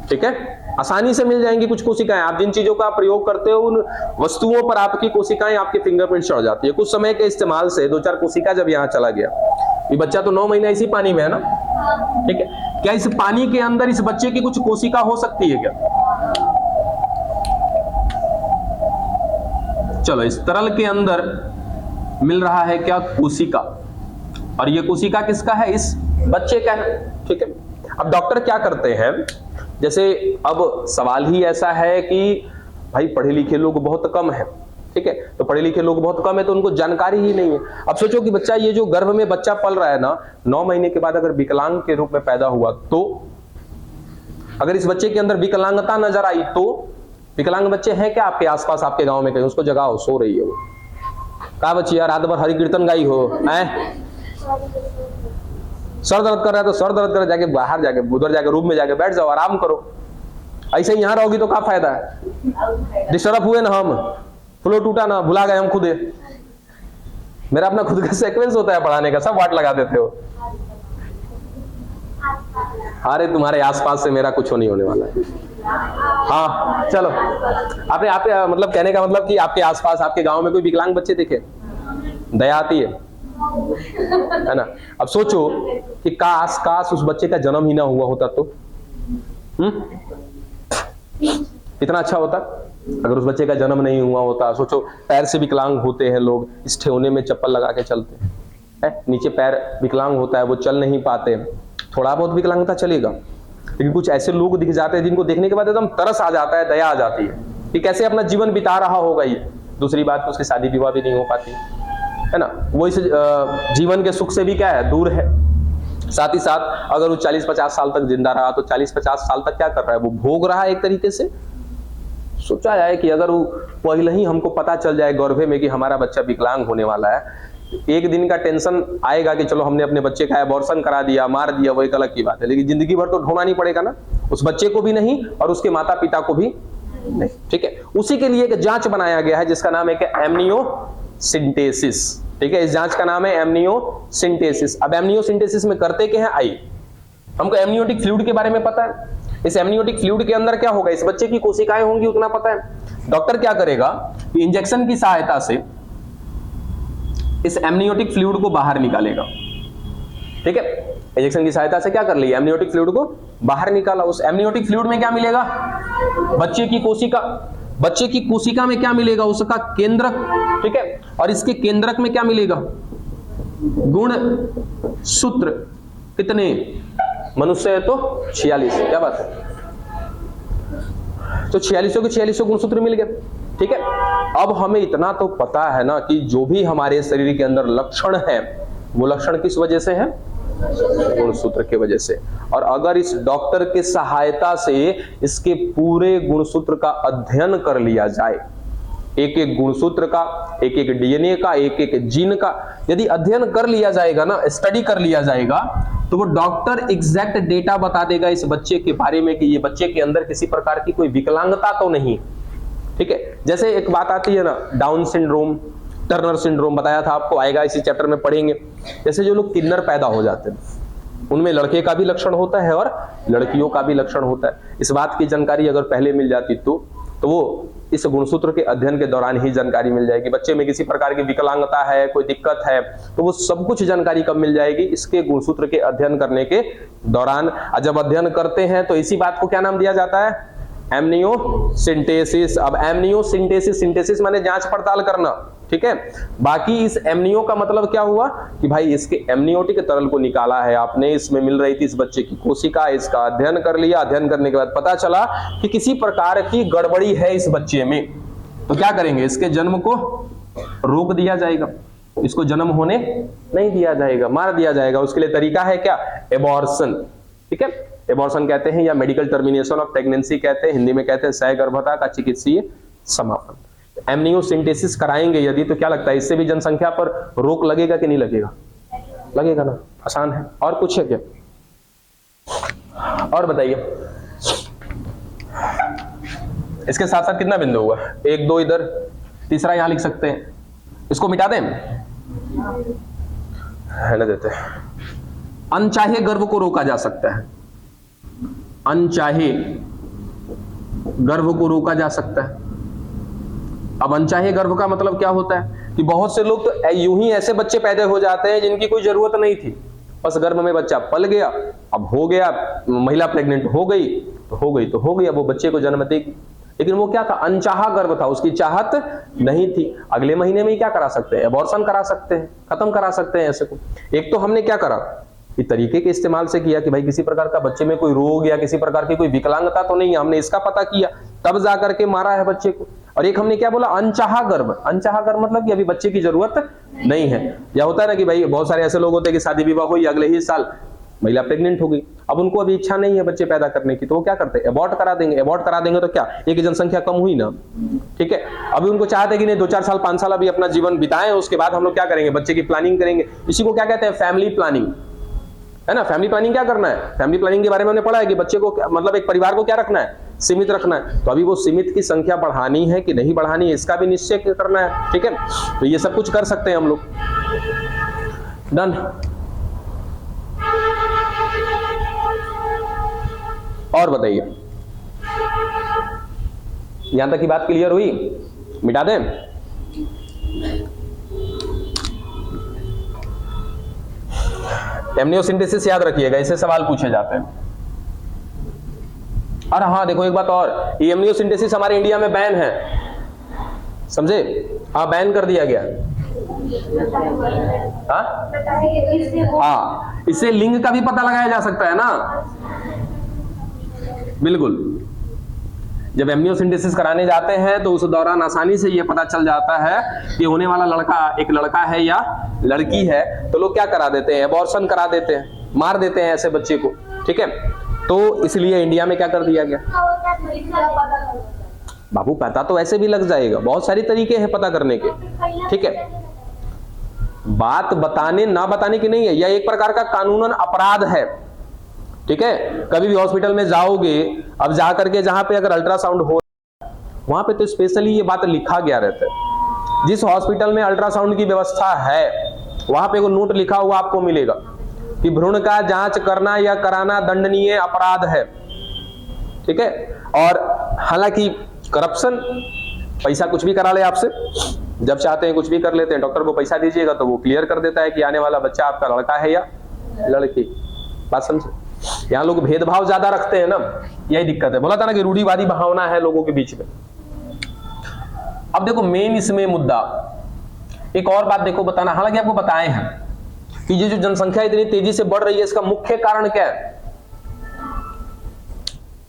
ठीक है, आसानी से मिल जाएंगी कुछ कोशिकाएं। आप जिन चीजों का प्रयोग करते हो उन वस्तुओं पर आपकी कोशिकाएं, आपके फिंगरप्रिंट चढ़ जाती है। कुछ समय के इस्तेमाल से 2-4 कोशिका जब यहाँ चला गया, ये बच्चा तो 9 महीना इसी पानी में है ना, ठीक है, क्या इस पानी के अंदर इस बच्चे की कुछ कोशिका हो सकती है क्या, चलो इस तरल के अंदर मिल रहा है क्या, कोशिका, और ये कोशिका किसका है, इस बच्चे का है, ठीक है। अब डॉक्टर क्या करते हैं, जैसे अब सवाल ही ऐसा है कि भाई पढ़े लिखे लोग बहुत कम है, ठीक है, तो पढ़े लिखे लोग बहुत कम है तो उनको जानकारी ही नहीं है। अब सोचो कि बच्चा, ये जो गर्भ में बच्चा पल रहा है ना, 9 महीने के बाद अगर विकलांग के रूप में पैदा हुआ तो, अगर इस बच्चे के अंदर विकलांगता नजर आई तो, विकलांग बच्चे हैं क्या आपके आसपास, आपके गांव में कहीं, उसको जगाओ, सो रही है वो, कहा बच्ची यार रात भर हरि कीर्तन गाई हो, सर दर्द कर रहा है तो सर दर्द कर, जाके बाहर जाके उधर जाके रूम में जाके बैठ जाओ, आराम करो। ऐसे ही यहां रहोगी तो क्या फायदा है, डिस्टर्ब हुए ना हम, फ्लो टूटा ना, भुला गए हम खुदे, मेरा अपना खुद का सीक्वेंस होता है पढ़ाने का, सब वाट लगा देते हो। अरे तुम्हारे आसपास से मेरा कुछ नहीं होने वाला है। हाँ चलो, आपने मतलब कहने का मतलब कि आपके आसपास, आपके गांव में कोई विकलांग बच्चे देखे, दया आती है ना। अब सोचो कि काश काश उस बच्चे का जन्म ही ना हुआ होता तो कितना अच्छा होता। अगर उस बच्चे का जन्म नहीं हुआ होता, सोचो पैर से विकलांग होते हैं लोग, इस ठेवने में चप्पल लगा के चलते हैं, नीचे पैर विकलांग होता है, वो चल नहीं पाते, थोड़ा बहुत विकलांगता चलेगा, लेकिन कुछ ऐसे लोग दिख जाते हैं जिनको देखने के बाद एकदम तरस आ जाता है, दया आ जाती है कि कैसे अपना जीवन बिता रहा होगा ये। दूसरी बात, उसकी शादी विवाह भी नहीं हो पाती है ना, वो इस जीवन के सुख से भी क्या है, दूर है। साथ ही साथ अगर वो 40-50 साल तक जिंदा रहा तो 40-50 साल तक क्या कर रहा है, वो भोग रहा है एक तरीके से। सोचा जाए कि अगर वो पहले ही हमको पता चल जाए गर्भे में कि हमारा बच्चा विकलांग होने वाला है, एक दिन का टेंशन आएगा कि चलो हमने अपने बच्चे का एबॉर्शन करा दिया, मार दिया, वो एक अलग की बात है, लेकिन जिंदगी भर तो ढोना नहीं पड़ेगा ना, उस बच्चे को भी नहीं और उसके माता पिता को भी नहीं, ठीक है। उसी के लिए एक जांच बनाया गया है जिसका नाम है एमनियोसिंथेसिस, ठीक है, इस जांच का नाम है एमनियोसिंथेसिस। अब एमनियोसिंथेसिस में करते क्या है, आई हमको एमनियोटिक फ्लूइड के बारे में पता है, इस एमनियोटिक फ्लूइड के अंदर क्या होगा, इस बच्चे की कोशिकाएं होंगी, उतना पता है। डॉक्टर क्या करेगा कि इंजेक्शन की सहायता से इस एमनियोटिक फ्लूइड को बाहर निकालेगा। ठीक है, इंजेक्शन की सहायता से क्या कर लिया, एमनियोटिक फ्लूइड को बाहर निकाला। उस एमनियोटिक फ्लूइड में क्या मिलेगा, बच्चे की कोशिका। बच्चे की कोशिका में क्या मिलेगा, उसका केंद्रक। ठीक है, और इसके केंद्रक में क्या मिलेगा, गुण सूत्र। कितने, मनुष्य है तो 46, क्या बात है, तो 46 के 46 गुणसूत्र मिल गए। ठीक है, अब हमें इतना तो पता है ना कि जो भी हमारे शरीर के अंदर लक्षण है वो लक्षण किस वजह से है, गुणसूत्र की वजह से। और अगर इस डॉक्टर के सहायता से इसके पूरे गुणसूत्र का अध्ययन कर लिया जाए, एक एक गुणसूत्र का, एक एक डीएनए का, एक एक जीन का यदि अध्ययन कर लिया जाएगा ना, स्टडी कर लिया जाएगा, तो वो डॉक्टर एग्जैक्ट डेटा बता देगा इस बच्चे के बारे में कि ये बच्चे के अंदर किसी प्रकार की कोई विकलांगता तो नहीं। ठीक है, जैसे एक बात आती है ना, डाउन सिंड्रोम, टर्नर सिंड्रोम, बताया था आपको, आएगा इसी चैप्टर में पढ़ेंगे। जैसे जो लोग किन्नर पैदा हो जाते हैं, उनमें लड़के का भी लक्षण होता है और लड़कियों का भी लक्षण होता है। इस बात की जानकारी अगर पहले मिल जाती तो वो इस गुणसूत्र के अध्ययन के दौरान ही जानकारी मिल जाएगी। बच्चे में किसी प्रकार की विकलांगता है, कोई दिक्कत है, तो वो सब कुछ जानकारी कब मिल जाएगी, इसके गुणसूत्र के अध्ययन करने के दौरान। जब अध्ययन करते हैं तो इसी बात को क्या नाम दिया जाता है, एमनियोसिंथेसिस। अब एमनियोसिंथेसिस, सिंथेसिस माने जांच पड़ताल करना। ठीक है, बाकी इस एमनियो का मतलब क्या हुआ कि भाई इसके एमनियोटिक तरल को निकाला है आपने, इसमें मिल रही थी इस बच्चे की कोशिका, इसका अध्ययन कर लिया। अध्ययन करने के बाद पता चला कि किसी प्रकार की गड़बड़ी है इस बच्चे में, तो क्या करेंगे, इसके जन्म को रोक दिया जाएगा, इसको जन्म होने नहीं दिया जाएगा, मार दिया जाएगा। उसके लिए तरीका है क्या, एबॉर्शन। ठीक है, एबॉर्शन कहते हैं या मेडिकल टर्मिनेशन ऑफ प्रेगनेंसी कहते हैं, हिंदी में कहते हैं सहगर्भता का चिकित्सीय समापन। एमनियोसिंथेसिस कराएंगे यदि, तो क्या लगता है इससे भी जनसंख्या पर रोक लगेगा कि नहीं लगेगा, लगेगा ना, आसान है। और कुछ है क्या, और बताइए। इसके साथ साथ कितना बिंदु हुआ, 1 2 इधर, तीसरा यहां लिख सकते हैं, इसको मिटा दें, रहने देते हैं। अनचाहे गर्भ को रोका जा सकता है, अनचाहे गर्भ को रोका जा सकता है। अब अनचाहे गर्भ का मतलब क्या होता है कि बहुत से लोग तो यूं ही ऐसे बच्चे पैदा हो जाते हैं जिनकी कोई जरूरत नहीं थी, बस गर्भ में बच्चा पल गया, अब हो गया, महिला प्रेग्नेंट हो गई तो हो गई तो हो गई, अब वो बच्चे को जन्म देगी। लेकिन वो क्या था, अनचाहा गर्भ था, उसकी चाहत नहीं थी। अगले महीने में ही क्या करा सकते हैं, एबॉर्शन करा सकते हैं, खत्म करा सकते हैं ऐसे को। एक तो हमने क्या करा, इस तरीके के इस्तेमाल से किया कि भाई किसी प्रकार का बच्चे में कोई रोग या किसी प्रकार की कोई विकलांगता तो नहीं है, हमने इसका पता किया, तब जाकर के मारा है बच्चे को। और एक हमने क्या बोला, अनचाहा गर्भ। अनचाहा गर्भ मतलब कि अभी बच्चे की जरूरत नहीं है। या होता है ना कि भाई बहुत सारे ऐसे लोग होते हैं कि शादी विवाह हुई, अगले ही साल महिला प्रेग्नेंट हो गई, अब उनको अभी इच्छा नहीं है बच्चे पैदा करने की, तो वो क्या करते हैं, एबॉर्ट करा देंगे। एबॉर्ट करा देंगे तो क्या, एक जनसंख्या कम हुई ना। ठीक है, अभी उनको चाहते हैं कि नहीं 2-4 साल 5 साल अभी अपना जीवन बिताएं, उसके बाद हम लोग क्या करेंगे, बच्चे की प्लानिंग करेंगे। इसी को क्या कहते हैं, फैमिली प्लानिंग, है ना। फैमिली प्लानिंग क्या करना है, फैमिली प्लानिंग के बारे में हमने पढ़ा है कि बच्चे को मतलब एक परिवार को क्या रखना है, सीमित रखना है। तो अभी वो सीमित की संख्या बढ़ानी है कि नहीं बढ़ानी है, इसका भी निश्चय करना है। ठीक है, तो ये सब कुछ कर सकते हैं हम लोग। डन। और बताइए, यहां तक की बात क्लियर हुई, मिटा दें। एमनियोसिंथेसिस याद रखिएगा, इससे सवाल पूछे जाते हैं। और हाँ देखो एक बात और, ये एमनियोसिंथेसिस हमारे इंडिया में बैन है, समझे। हाँ बैन कर दिया गया। हाँ, इससे लिंग का भी पता लगाया जा सकता है ना, बिल्कुल। जब एमनियोसिंथेसिस कराने जाते हैं तो उस दौरान आसानी से ये पता चल जाता है कि होने वाला लड़का एक लड़का है या लड़की है, तो लोग क्या करा देते हैं, एबॉर्शन करा देते हैं, मार देते हैं ऐसे बच्चे को। ठीक है, तो इसलिए इंडिया में क्या कर दिया गया, बाबू पता तो ऐसे भी लग जाएगा, बहुत सारी तरीके हैं पता करने के। ठीक है, बात बताने ना बताने की नहीं है, यह एक प्रकार का कानूनन अपराध है। ठीक है, कभी भी हॉस्पिटल में जाओगे, अब जाकर के जहां पे अगर अल्ट्रासाउंड हो वहां पे तो स्पेशली ये बात लिखा गया रहता है, जिस हॉस्पिटल में अल्ट्रासाउंड की व्यवस्था है वहां पे वो नोट लिखा हुआ आपको मिलेगा कि भ्रूण का जांच करना या कराना दंडनीय अपराध है। ठीक है। और हालांकि करप्शन, पैसा कुछ भी करा ले आपसे, जब चाहते हैं कुछ भी कर लेते हैं। डॉक्टर को पैसा दीजिएगा तो वो क्लियर कर देता है कि आने वाला बच्चा आपका लड़का है या लड़की। बात समझे? यहाँ लोग भेदभाव ज्यादा रखते हैं ना, यही दिक्कत है। बोला था ना कि रूढ़िवादी भावना है लोगों के बीच में। अब देखो मेन इसमें मुद्दा, एक और बात देखो बताना, हालांकि आपको बताए हैं कि ये जो जनसंख्या इतनी तेजी से बढ़ रही है, इसका मुख्य कारण क्या है?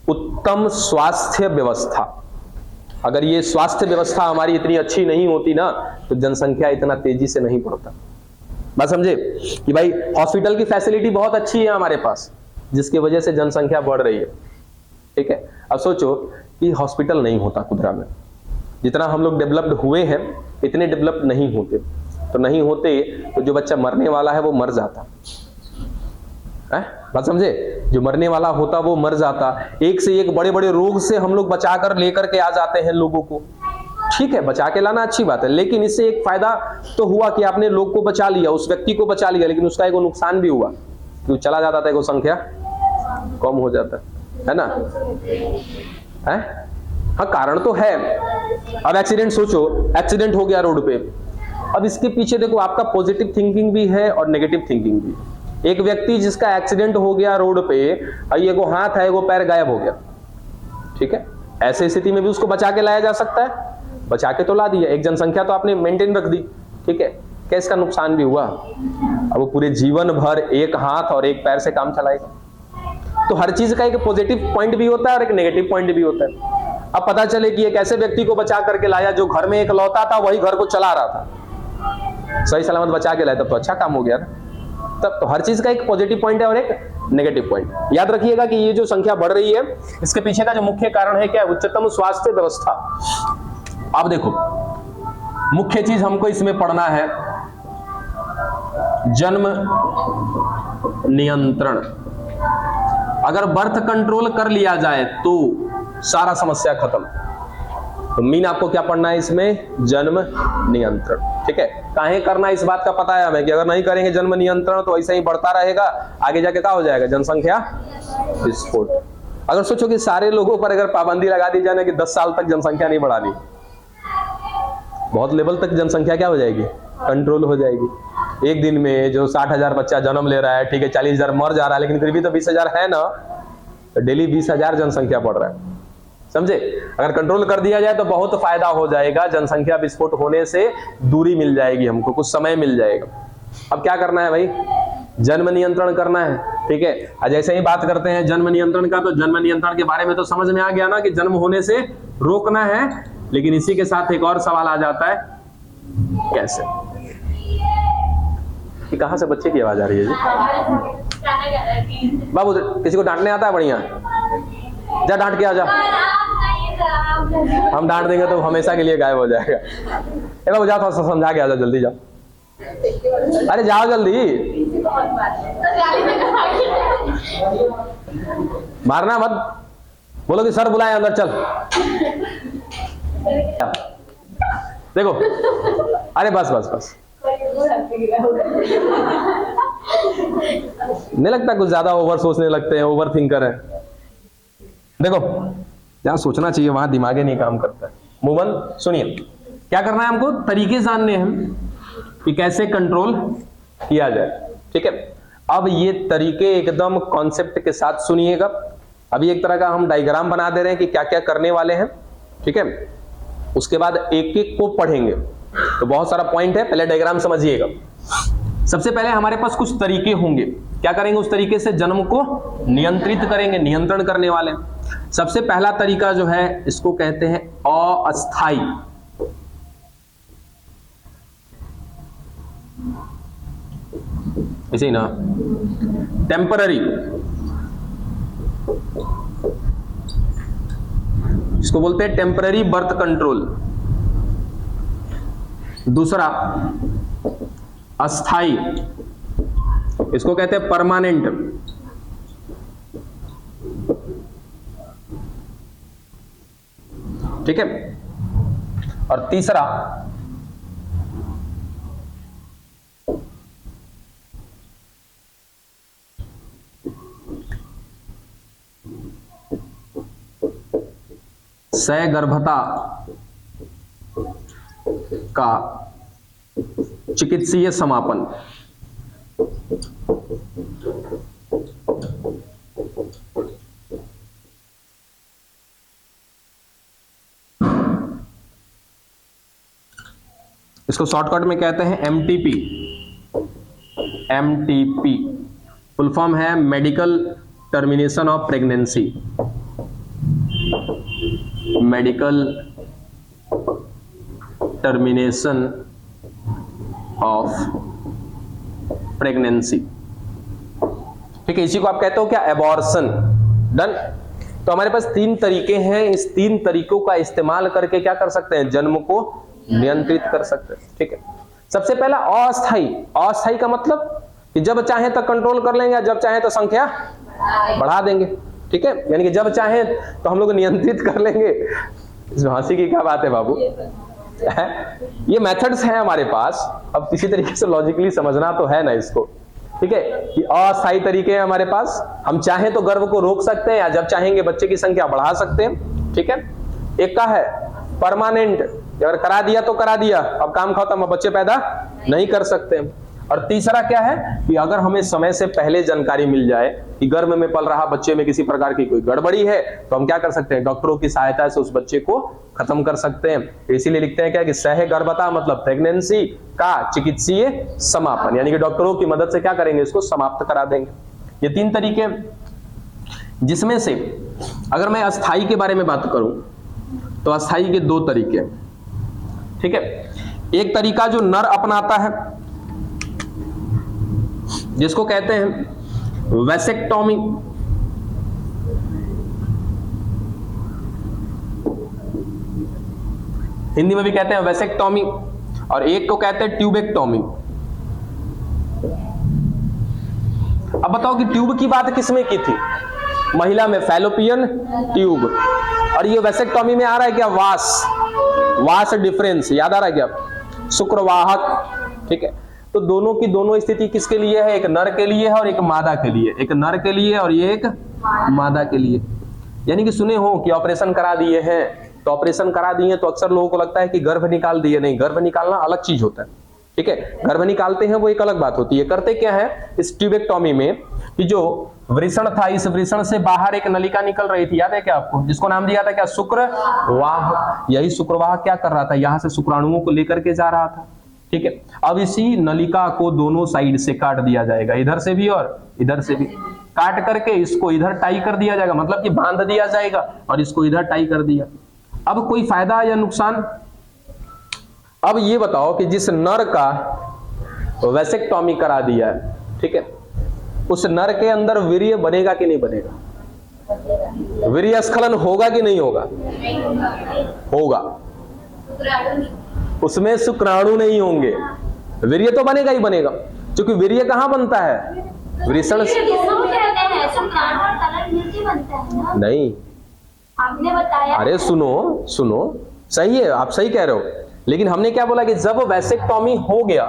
उत्तम स्वास्थ्य व्यवस्था। अगर ये स्वास्थ्य व्यवस्था हमारी इतनी अच्छी नहीं होती ना, तो जनसंख्या इतना तेजी से नहीं बढ़ता। बात समझे कि भाई हॉस्पिटल की फैसिलिटी बहुत अच्छी है हमारे पास, जिसकी वजह से जनसंख्या बढ़ रही है, ठीक है। अब सोचो कि हॉस्पिटल नहीं होता कुदरा में, जितना हम लोग डेवलप्ड हुए हैं इतने डेवलप नहीं होते, तो नहीं होते तो जो बच्चा मरने वाला है वो मर जाता है। बात समझे? जो मरने वाला होता वो मर जाता। एक से एक बड़े बड़े रोग से हम लोग बचा कर लेकर के आ जाते हैं लोगों को, ठीक है, बचा के लाना अच्छी बात है, लेकिन इससे एक फायदा तो हुआ कि आपने लोग को बचा लिया, उस व्यक्ति को बचा लिया, लेकिन उसका एक नुकसान भी हुआ कि चला जाता था, संख्या कम हो जाता है ना, है? हाँ, कारण तो है। अब एक्सीडेंट सोचो, एक्सीडेंट हो गया रोड पे, अब इसके पीछे देखो आपका पॉजिटिव थिंकिंग भी है और नेगेटिव थिंकिंग भी। एक व्यक्ति जिसका एक्सीडेंट हो गया रोड पे, एगो हाथ है एगो पैर गायब हो गया, ठीक है, ऐसे स्थिति में भी उसको बचा के लाया जा सकता है, बचा के तो ला दिया, एक जनसंख्या तो आपने मेंटेन रख दी, ठीक है, क्या इसका नुकसान भी हुआ? अब वो पूरे जीवन भर एक हाथ और एक पैर से काम चलाएगा। तो हर चीज का एक पॉजिटिव पॉइंट भी होता है और एक नेगेटिव पॉइंट भी होता है। अब पता चले कि एक ऐसे व्यक्ति को बचा करके लाया जो घर में एक लौता था, वही घर को चला रहा था, सही सलामत बचा के लाया, तब तो अच्छा काम हो गया ना। तब तो हर चीज का एक पॉजिटिव पॉइंट है और एक नेगेटिव पॉइंट। याद रखिएगा कि ये जो संख्या बढ़ रही है, इसके पीछे का जो मुख्य कारण है क्या है? उच्चतम स्वास्थ्य व्यवस्था। अब देखो मुख्य चीज हमको इसमें पढ़ना है, जन्म नियंत्रण। अगर बर्थ कंट्रोल कर लिया जाए तो सारा समस्या खत्म। तो मीन आपको क्या पढ़ना है इसमें? जन्म नियंत्रण, ठीक है। काहे करना इस बात का पता है हमें कि अगर नहीं करेंगे जन्म नियंत्रण तो ऐसे ही बढ़ता रहेगा, आगे जाके क्या हो जाएगा? जनसंख्या विस्फोट। अगर सोचो कि सारे लोगों पर अगर पाबंदी लगा दी जाए ना कि 10 साल तक जनसंख्या नहीं बढ़ानी, बहुत लेवल तक जनसंख्या क्या हो जाएगी? कंट्रोल हो जाएगी। एक दिन में जो 60,000 बच्चा जन्म ले रहा है, ठीक है, 40,000 मर जा रहा है, लेकिन फिर भी तो 20,000 है ना, तो डेली 20,000 जनसंख्या बढ़ रहा है, समझे? अगर कंट्रोल कर दिया जाए तो बहुत फायदा हो जाएगा, जनसंख्या विस्फोट होने से दूरी मिल जाएगी, हमको कुछ समय मिल जाएगा। अब क्या करना है भाई? जन्म नियंत्रण करना है, ठीक है। आज जैसे ही बात करते हैं जन्म नियंत्रण का, तो जन्म नियंत्रण के बारे में तो समझ में आ गया ना कि जन्म होने से रोकना है, लेकिन इसी के साथ एक और सवाल आ जाता है, कैसे? कि कहां से बच्चे की आवाज आ रही है जी? बाबू किसी को डांटने आता है? बढ़िया, जा डांट के आ जा। हम डांट देंगे तो हमेशा के लिए गायब हो जाएगा। ए बाबू जाओ, थोड़ा समझा के आ जाओ, जल्दी जाओ। अरे जाओ जल्दी, मारना मत, बोलो कि सर बुलाए अंदर, चल। देखो, अरे बस बस बस, नहीं लगता कुछ ज्यादा ओवर सोचने लगते हैं, ओवर थिंकर है। देखो जहां सोचना चाहिए वहां दिमागे नहीं काम करता है। मूवन सुनिए, क्या करना है हमको? तरीके जानने हैं कि कैसे कंट्रोल किया जाए, ठीक है। अब ये तरीके एकदम कॉन्सेप्ट के साथ सुनिएगा। अभी एक तरह का हम डायग्राम बना दे रहे हैं कि क्या क्या करने वाले हैं, ठीक है। उसके बाद एक एक को पढ़ेंगे, तो बहुत सारा पॉइंट है, पहले डायग्राम समझिएगा। सबसे पहले हमारे पास कुछ तरीके होंगे, क्या करेंगे? उस तरीके से जन्म को नियंत्रित करेंगे, नियंत्रण करने वाले। सबसे पहला तरीका जो है इसको कहते हैं अस्थाई। इसे ही ना, टेम्पररी, इसको बोलते हैं टेम्पररी बर्थ कंट्रोल। दूसरा अस्थाई, इसको कहते हैं परमानेंट। ठीक है। और तीसरा सहगर्भता का चिकित्सीय समापन। इसको शॉर्टकट में कहते हैं एमटीपी। एमटीपी फुल फॉर्म है medical termination of pregnancy. Medical termination of pregnancy, ठीक है। इसी को आप कहते हो क्या, एबॉर्शन। डन। तो हमारे पास 3 तरीके हैं, इस 3 तरीकों का इस्तेमाल करके क्या कर सकते हैं, जन्म को नियंत्रित कर सकते हैं, ठीक है। सबसे पहला अस्थाई। अस्थाई का मतलब कि जब चाहे तो कंट्रोल कर लेंगे, जब चाहे तो संख्या बढ़ा देंगे, ठीक है। यानी कि जब चाहे तो हम लोग नियंत्रित कर लेंगे। इसमें हंसी की क्या बात है बाबू। ये मेथड्स हैं हमारे पास, अब किसी तरीके से लॉजिकली समझना तो है ना इसको, ठीक है। कि अस्थायी तरीके हैं हमारे पास, हम चाहें तो गर्भ को रोक सकते हैं या जब चाहेंगे बच्चे की संख्या बढ़ा सकते हैं, ठीक है। एक का है परमानेंट, अगर करा दिया तो करा दिया, अब काम खत्म, अब बच्चे पैदा नहीं कर सकते। और तीसरा क्या है कि अगर हमें समय से पहले जानकारी मिल जाए कि गर्भ में पल रहा बच्चे में किसी प्रकार की कोई गड़बड़ी है, तो हम क्या कर सकते हैं, डॉक्टरों की सहायता से उस बच्चे को खत्म कर सकते हैं। इसीलिए लिखते हैं क्या कि सहगर्भता मतलब प्रेगनेंसी का चिकित्सीय समापन, यानी कि डॉक्टरों की मदद से क्या करेंगे, इसको समाप्त करा देंगे। ये 3 तरीके, जिसमें से अगर मैं अस्थाई के बारे में बात करूं तो अस्थाई के 2 तरीके, ठीक है। एक तरीका जो नर अपनाता है जिसको कहते हैं वैसेक्टॉमी, हिंदी में भी कहते हैं वैसेक्टॉमी, और एक को कहते हैं ट्यूबेक्टॉमी। अब बताओ कि ट्यूब की बात किसमें की थी, महिला में फैलोपियन ट्यूब, और ये वैसेक्टॉमी में आ रहा है क्या, वास डिफरेंस, याद आ रहा है क्या, शुक्रवाहक, ठीक है। तो दोनों की दोनों स्थिति किसके लिए है, एक नर के लिए है और एक मादा के लिए, एक नर के लिए और ये एक मादा के लिए। यानी कि सुने हो कि ऑपरेशन करा दिए हैं, तो ऑपरेशन करा दिए तो अक्सर लोगों को लगता है कि गर्भ निकाल दिए, नहीं, गर्भ निकालना अलग चीज होता है, ठीक है। गर्भ निकालते हैं वो एक अलग बात होती है। करते क्या है इस ट्यूबेक्टॉमी में कि जो वृषण था, इस वृषण से बाहर एक नलिका निकल रही थी, याद है क्या आपको, जिसको नाम दिया था क्या, शुक्रवाह। यही शुक्रवाह क्या कर रहा था, यहां से शुक्राणुओं को लेकर के जा रहा था, ठीक है। अब इसी नलिका को दोनों साइड से काट दिया जाएगा, इधर से भी और इधर से भी काट करके इसको इधर टाई कर दिया जाएगा, मतलब कि बांध दिया जाएगा, और इसको इधर टाई कर दिया। अब कोई फायदा या नुकसान, अब ये बताओ कि जिस नर का वैसेक्टॉमी करा दिया है, ठीक है, उस नर के अंदर वीर्य बनेगा कि नहीं बनेगा, वीर्य स्खलन होगा कि नहीं होगा, होगा। उसमें शुक्राणु नहीं होंगे, वीर्य तो बनेगा ही बनेगा, क्योंकि वीर्य कहां बनता है, वृषण से। नहीं, आपने बताया। अरे सुनो, सही है, आप सही कह रहे हो, लेकिन हमने क्या बोला कि जब वैसेक्टॉमी हो गया,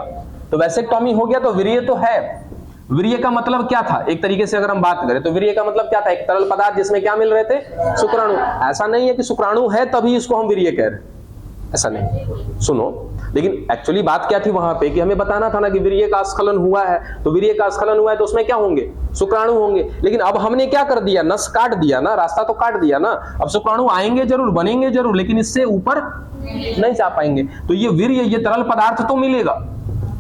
तो वैसेक्टॉमी हो गया तो वीर्य तो है। वीर्य का मतलब क्या था, एक तरीके से अगर हम बात करें तो वीर्य का मतलब क्या था, एक तरल पदार्थ जिसमें क्या मिल रहे थे, शुक्राणु। ऐसा नहीं है कि शुक्राणु है तभी इसको हम वीर्य कह रहे हैं, ऐसा नहीं। सुनो, लेकिन एक्चुअली बात क्या थी वहां पे कि हमें बताना था ना कि वीर्य का स्खलन हुआ है, तो वीर्य का स्खलन हुआ है तो उसमें क्या होंगे, शुक्राणु होंगे। लेकिन अब हमने क्या कर दिया, नस काट दिया ना, रास्ता तो काट दिया ना, अब शुक्राणु आएंगे जरूर, बनेंगे जरूर, लेकिन इससे ऊपर नहीं जा पाएंगे। तो ये वीर्य, ये तरल पदार्थ तो मिलेगा,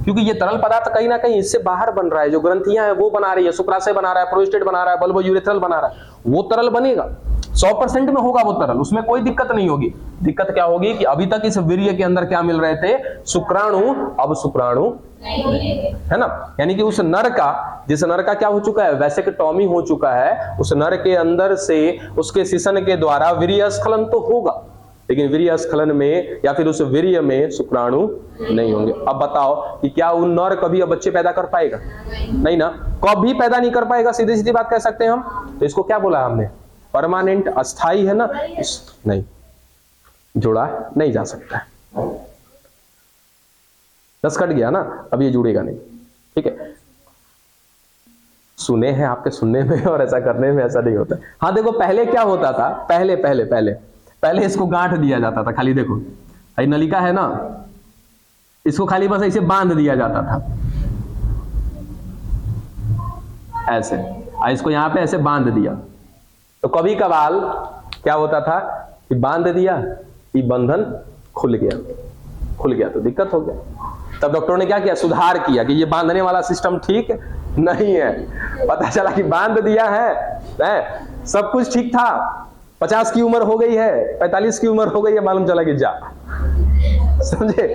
क्योंकि ये तरल पदार्थ कहीं ना कहीं इससे बाहर बन रहा है, जो ग्रंथियां हैं वो बना रही है, शुक्राशय बना रहा है, प्रोस्टेट बना रहा है, बल्बोयूरेथ्रल बना रहा है, वो तरल बनेगा, 100% में होगा वो तरल, उसमें कोई दिक्कत नहीं होगी। दिक्कत क्या होगी कि अभी तक इस वीर्य के अंदर क्या मिल रहे थे, शुक्राणु, अब शुक्राणु है ना। यानी कि उस नर का, जिस नर का क्या हो चुका है, वैसेक्टॉमी हो चुका है, उस नर के अंदर से उसके शिशन के द्वारा वीर्य स्खलन तो होगा, लेकिन वीर्य स्खलन में या फिर उस वीर्य में शुक्राणु नहीं होंगे। अब बताओ कि क्या वो नर कभी अब बच्चे पैदा कर पाएगा, नहीं ना, कभी पैदा नहीं कर पाएगा, सीधी सीधी बात कह सकते हैं हम। तो इसको क्या बोला हमने, परमानेंट, अस्थाई है ना, नहीं जुड़ा नहीं जा सकता है, दस कट गया ना, अब ये जुड़ेगा नहीं, ठीक है। सुने हैं आपके सुनने में और ऐसा करने में ऐसा नहीं होता। हाँ देखो, पहले क्या होता था, पहले पहले इसको गांठ दिया जाता था, खाली देखो ये नलिका है ना, इसको खाली बस ऐसे बांध दिया जाता था ऐसे, इसको यहां पे ऐसे बांध दिया। तो कभी कभार क्या होता था कि बांध दिया, ये बंधन खुल गया तो दिक्कत हो गया। तब डॉक्टरों ने क्या किया, सुधार किया कि ये बांधने वाला सिस्टम ठीक नहीं है। पता चला कि बांध दिया है, सब कुछ ठीक था, 50 की उम्र हो गई है, 45 की उम्र हो गई है, मालूम चला कि जा, समझे,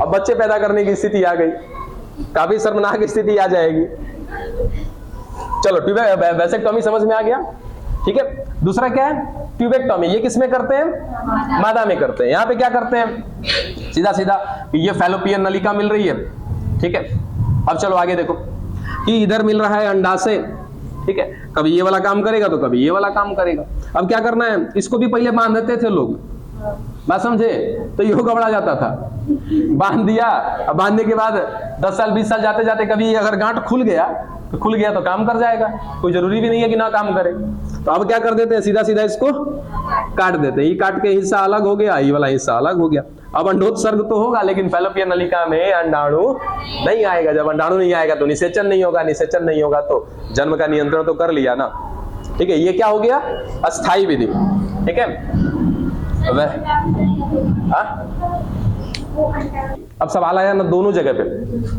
अब बच्चे पैदा करने की स्थिति आ गई, काफी शर्मनाक स्थिति आ जाएगी। चलो वैसेक्टॉमी समझ में आ गया, ठीक है। दूसरा क्या है, ट्यूबेक्टॉमी। ये किसमें करते हैं, मादा में करते हैं। यहाँ पे क्या करते हैं, सीधा सीधा ये फैलोपियन नलिका मिल रही है, ठीक है। अब चलो आगे देखो कि इधर मिल रहा है अंडाशय, ठीक है, कभी ये वाला काम करेगा तो कभी ये वाला काम करेगा। अब क्या करना है, इसको भी पहले बांध देते थे लोग, बात समझे, तो ये गबड़ा जाता था, बांध दिया। अब बांधने के बाद 10 साल 20 साल जाते जाते कभी अगर गांठ खुल गया तो काम कर जाएगा, कोई जरूरी भी नहीं है कि ना काम करे। तो अब क्या कर देते हैं, सीधा सीधा इसको काट देते हैं, ये काट के हिस्सा अलग हो गया, ये वाला हिस्सा अलग हो गया। अब अंडोत्सर्ग तो होगा लेकिन फैलोपियन नलिका में अंडाणु नहीं आएगा। जब अंडाणु नहीं आएगा तो निषेचन नहीं होगा, निषेचन नहीं होगा तो जन्म का नियंत्रण तो कर लिया ना, ठीक है। ये क्या हो गया, अस्थायी विधि, ठीक है। अब सवाल आया ना दोनों जगह पे,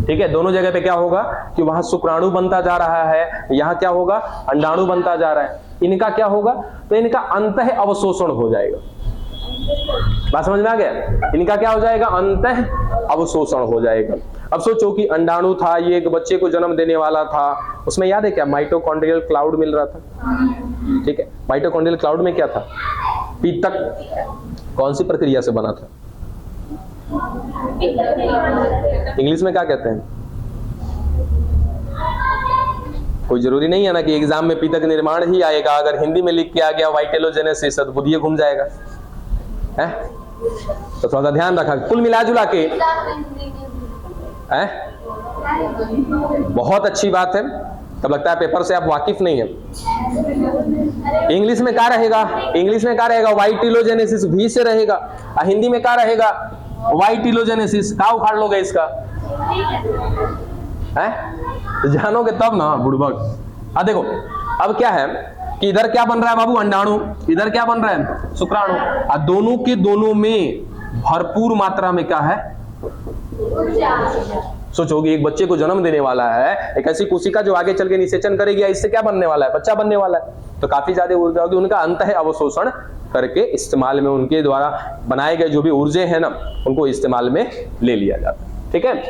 ठीक है, दोनों जगह पे क्या होगा कि वहां शुक्राणु बनता जा रहा है, यहाँ क्या होगा, अंडाणु बनता जा रहा है। इनका क्या होगा, तो इनका अंतः अवशोषण हो जाएगा, बात समझ में आ गया। इनका क्या हो जाएगा, अंतः अवशोषण हो जाएगा। अब सोचो कि अंडाणु था, ये एक बच्चे को जन्म देने वाला था, उसमें याद है क्या, माइटोकॉन्ड्रियल क्लाउड मिल रहा था, ठीक है। माइटोकॉन्ड्रियल क्लाउड में क्या था, पीतक कौन सी प्रक्रिया से बना था, इंग्लिश में क्या कहते हैं, कोई जरूरी नहीं है ना कि एग्जाम में पीतक निर्माण ही आएगा। अगर हिंदी में लिख के आ गया वाइटेलोजेनेसिस तो बुद्धिये घूम जाएगा, है, तो थोड़ा सा ध्यान रखा। कुल मिला जुला के बहुत अच्छी बात है, तब लगता है पेपर से आप वाकिफ नहीं है। इंग्लिश में क्या रहेगा, इंग्लिश में क्या रहेगा, वाइटेलोजेनेसिस भी से रहेगा, और हिंदी में क्या रहेगा, वाइटेलोजेनेसिस। का उखाड़ लोगे इसका, है, जानोगे तब ना बुड़बक। देखो अब क्या है कि इधर क्या बन रहा है बाबू, अंडाणु, इधर क्या बन रहा है, शुक्राणु, और दोनों के दोनों में भरपूर मात्रा में क्या है, सोचोगे एक बच्चे को जन्म देने वाला है, एक ऐसी कोशिका जो आगे चल के निषेचन करेगी, इससे क्या बनने वाला है, बच्चा बनने वाला है, तो काफी ज्यादा ऊर्जा होगी। उनका अंतः अवशोषण करके इस्तेमाल में, उनके द्वारा बनाए गए जो भी ऊर्जे है ना, उनको इस्तेमाल में ले लिया जाता है, ठीक है।